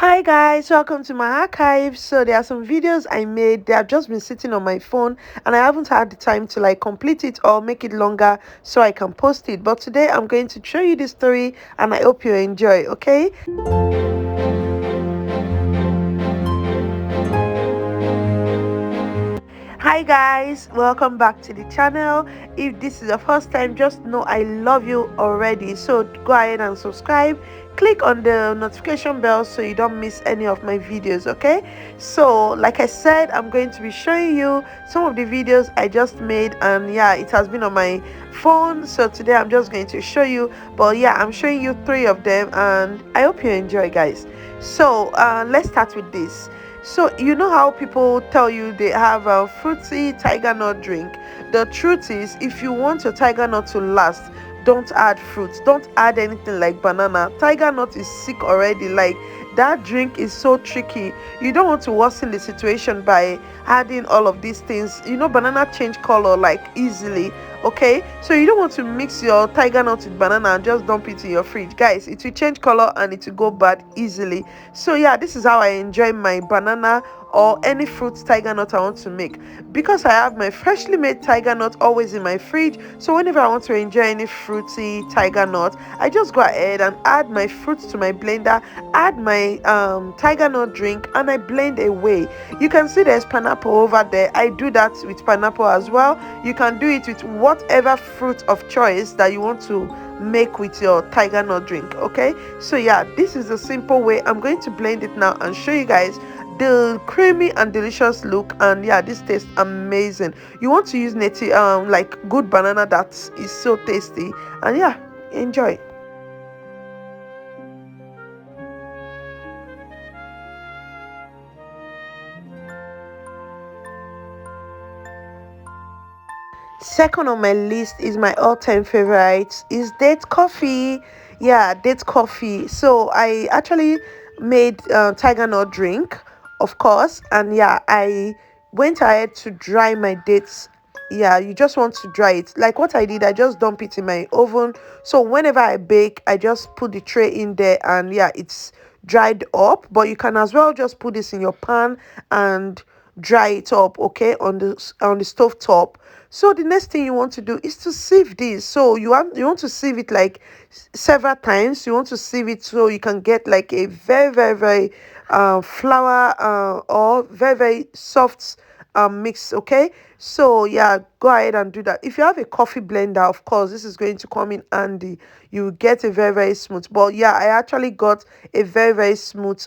Hi guys, welcome to my archive. So there are some videos I made. They have just been sitting on my phone and I haven't had the time to complete it or make it longer so I can post it. But today I'm going to show you the story and I hope you enjoy, okay? Hi guys, welcome back to the channel. If this is the first time, just know I love you already, so go ahead and subscribe, click on the notification bell so you don't miss any of my videos, okay? So like I said, I'm going to be showing you some of the videos I just made, and yeah, it has been on my phone, so today I'm just going to show you. But yeah, I'm showing you 3 of them and I hope you enjoy, guys. So let's start with this. So you know how people tell you they have a fruity tiger nut drink. The truth is, if you want your tiger nut to last, don't add fruits, don't add anything like banana. Tiger nut is sick already. Like, that drink is so tricky. You don't want to worsen the situation by adding all of these things. You know, banana change color like easily, okay? So you don't want to mix your tiger nut with banana and just dump it in your fridge, guys. It will change color and it will go bad easily. So yeah, this is how I enjoy my banana or any fruit tiger nut I want to make, because I have my freshly made tiger nut always in my fridge. So whenever I want to enjoy any fruity tiger nut, I just go ahead and add my fruits to my blender, add my tiger nut drink, and I blend away. You can see there's pineapple over there. I do that with pineapple as well. You can do it with whatever fruit of choice that you want to make with your tiger nut drink, okay? So yeah, this is the simple way. I'm going to blend it now and show you guys the creamy and delicious look. And yeah, this tastes amazing. You want to use native like good banana that is so tasty. And yeah, enjoy. Second on my list is my all-time favorite is date coffee. Yeah, date coffee. So I actually made tiger nut drink, of course, and yeah, I went ahead to dry my dates. Yeah, you just want to dry it. Like what I did, I just dump it in my oven. So whenever I bake, I just put the tray in there and yeah, it's dried up. But you can as well just put this in your pan and dry it up, okay, on the stove top. So the next thing you want to do is to sieve this. So you want to sieve it like several times. You want to sieve it so you can get like a very flour or very soft mix, okay? So yeah, go ahead and do that. If you have a coffee blender, of course this is going to come in handy. You get a very smooth. But yeah, I actually got a very smooth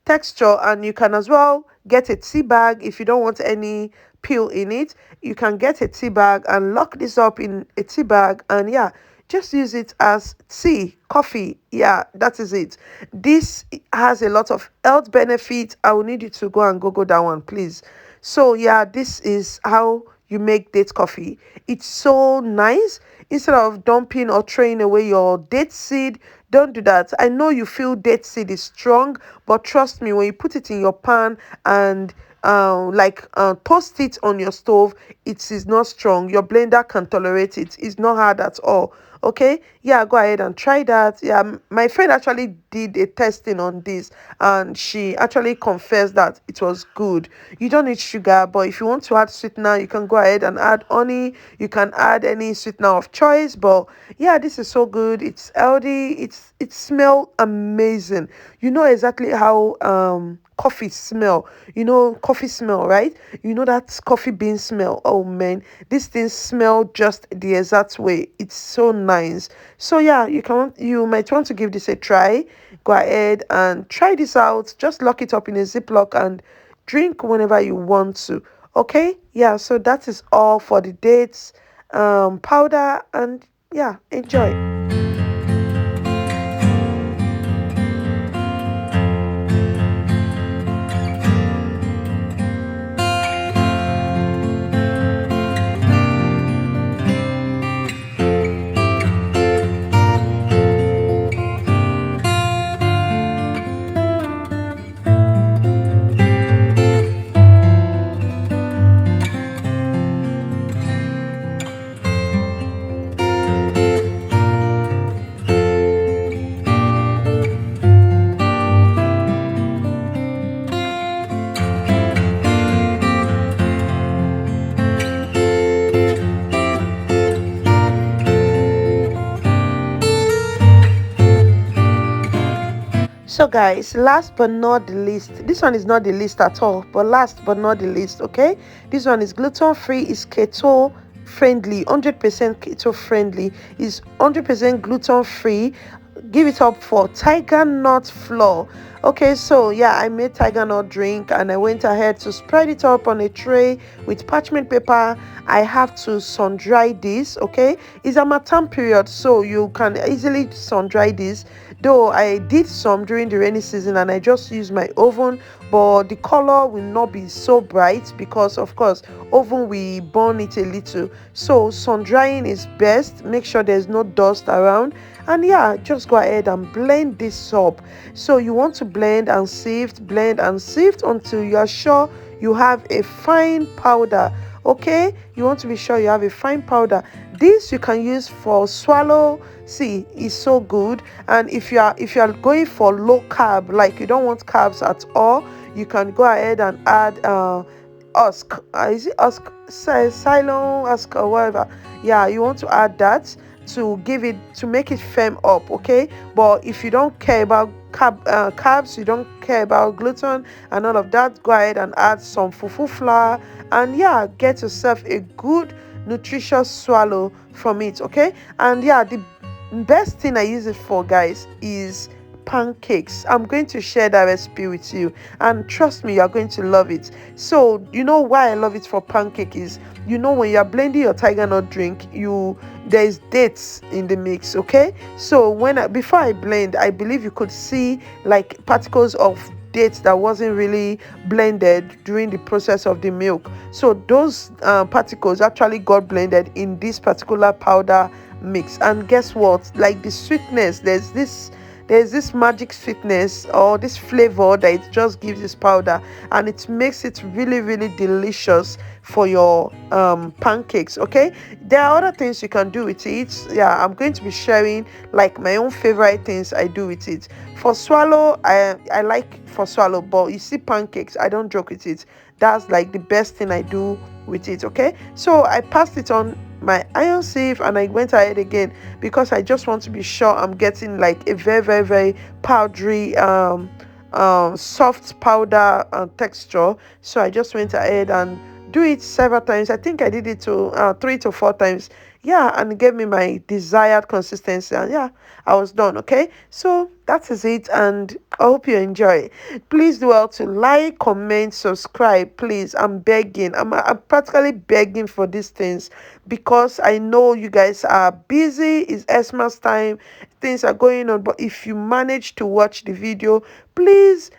texture. And you can as well get a tea bag. If you don't want any peel in it, you can get a tea bag and lock this up in a tea bag, and yeah, just use it as tea, coffee. Yeah, that is it. This has a lot of health benefits. I will need you to go and google that one, please. So yeah, this is how you make date coffee. It's so nice. Instead of dumping or throwing away your date seed, don't do that. I know you feel date seed is strong, but trust me, when you put it in your pan and toast it on your stove, it is not strong. Your blender can tolerate it. It's not hard at all, okay? Yeah, go ahead and try that. Yeah, my friend actually did a testing on this and she actually confessed that it was good. You don't need sugar, but if you want to add sweetener, you can go ahead and add honey. You can add any sweetener of choice. But yeah, this is so good. It's healthy. It smells amazing. You know exactly how coffee smell. You know coffee smell, right? You know that coffee bean smell. Oh man, this thing smell just the exact way. It's so nice. So yeah, you might want to give this a try. Go ahead and try this out. Just lock it up in a ziploc and drink whenever you want to, okay? Yeah, so that is all for the dates powder, and yeah, enjoy. guys, last but not the least, this one is not the least at all, but last but not the least, okay, this one is gluten free, is keto friendly, 100% keto friendly, is 100% gluten free. Give it up for Tigernut flour. Okay, so yeah, I made Tigernut drink and I went ahead to spread it up on a tray with parchment paper. I have to sun dry this. Okay, it's a harmattan period, so you can easily sun dry this, though I did some during the rainy season and I just used my oven, but the color will not be so bright because of course oven we burn it a little. So sun drying is best. Make sure there's no dust around, and yeah, just go ahead and blend this up. So you want to blend and sift until you are sure you have a fine powder. Okay, you want to be sure you have a fine powder. This you can use for swallow. See, it's so good. And if you are going for low carb, like you don't want carbs at all, you can go ahead and add husk, is it husk, silo husk or whatever. Yeah, you want to add that to make it firm up. Okay, but if you don't care about carbs, you don't care about gluten and all of that, go ahead and add some fufu flour, and yeah, get yourself a good nutritious swallow from it. Okay, and yeah, the best thing I use it for, guys, is pancakes. I'm going to share that recipe with you, and trust me, you're going to love it. So you know why I love it for pancake is, you know, when you're blending your Tigernut drink, there's dates in the mix. Okay, so before I blend, I believe you could see like particles of dates that wasn't really blended during the process of the milk. So those particles actually got blended in this particular powder mix, and guess what, like the sweetness, there's this magic sweetness or this flavor that it just gives this powder, and it makes it really really delicious for your pancakes. Okay, there are other things you can do with it. Yeah, I'm going to be sharing like my own favorite things I do with it. For swallow, I like for swallow, but you see pancakes, I don't joke with it. That's like the best thing I do with it. Okay, so I passed it on my iron sieve and I went ahead again because I just want to be sure I'm getting like a very very very powdery soft powder texture. So I just went ahead and do it several times. I think I did it to 3 to 4 times. Yeah, and it gave me my desired consistency, and yeah, I was done. Okay, so that is it, and I hope you enjoy. Please do well to like, comment, subscribe, please. I'm begging. I'm practically begging for these things because I know you guys are busy. It's Xmas time, things are going on, but if you manage to watch the video, please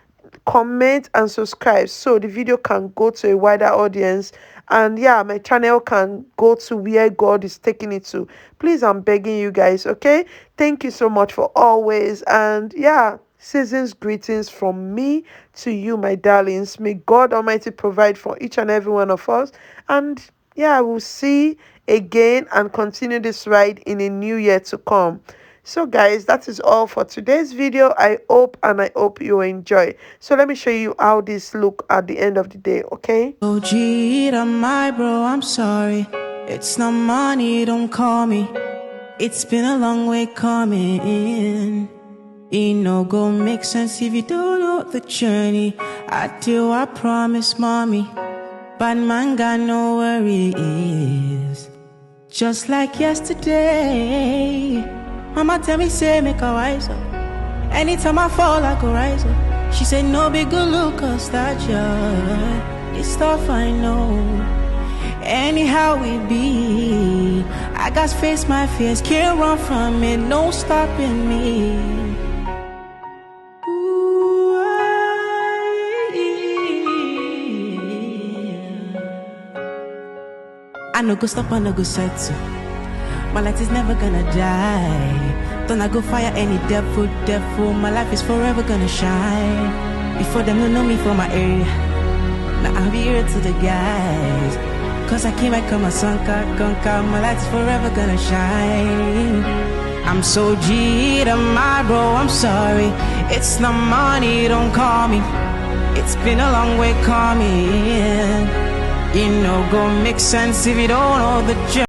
comment and subscribe so the video can go to a wider audience, and yeah, my channel can go to where God is taking it to. Please, I'm begging you guys. Okay, thank you so much for always, and yeah, season's greetings from me to you, my darlings. May God Almighty provide for each and every one of us, and yeah, we'll see again and continue this ride in a new year to come. So guys, that is all for today's video. I hope you enjoy. So let me show you how this look at the end of the day. Okay, Oh gee, my bro, I'm sorry. It's not money, don't call me. It's been a long way coming. It no go make sense if you don't know the journey. I do, I promise, mommy. Bad man got no worries. Just like yesterday, mama tell me, say, make a wise up. Anytime I fall, I go rise up. She said, no big good look or stature. This stuff I know. Anyhow it be, I got to face my fears. Can't run from it, no stopping me. Ooh, I no go stop, I no go settle. My light is never gonna die. Don't I go fire any devil. My life is forever gonna shine. Before them don't know me from my area, now I'll be here to the guys. Cause I came, I come, a conquer. My light is forever gonna shine. I'm so G to my bro, I'm sorry. It's not money, don't call me. It's been a long way coming. You know, go make sense if you don't know the journey.